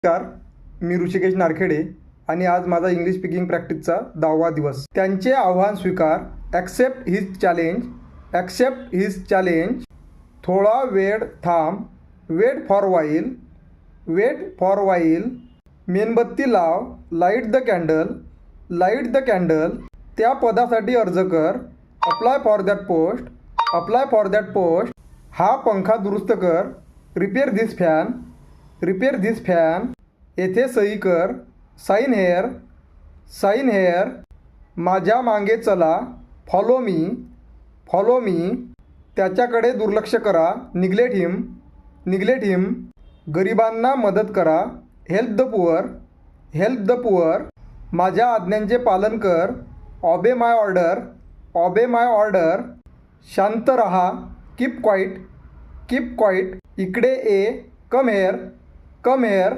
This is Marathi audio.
नमस्कार, मी ऋषिकेश नारखेडे आणि आज माझा इंग्लिश स्पीकिंग प्रॅक्टिसचा 10वा दिवस. त्यांचे आव्हान स्वीकार. Accept his challenge. Accept his challenge. थोडा वेळ थांब. Wait for while. Wait for while. मेणबत्ती लाव. Light the candle. Light the candle. त्या पदासाठी अर्ज कर. Apply for that post. Apply for that post. हा पंखा दुरुस्त कर. Repair this fan. Repair this fan. येथे सही कर. Sign here. Sign here. माझ्या मागे चला. Follow me. Follow me. त्याच्याकडे दुर्लक्ष करा. Neglect him. निग्लेक्ट हिम. गरिबांना मदत करा. Help the poor. Help the poor. माझ्या आज्ञांचे पालन कर. Obey my order. Obey my order. शांत रहा. Keep quiet. Keep quiet. इकडे ये. Come here. Come hair.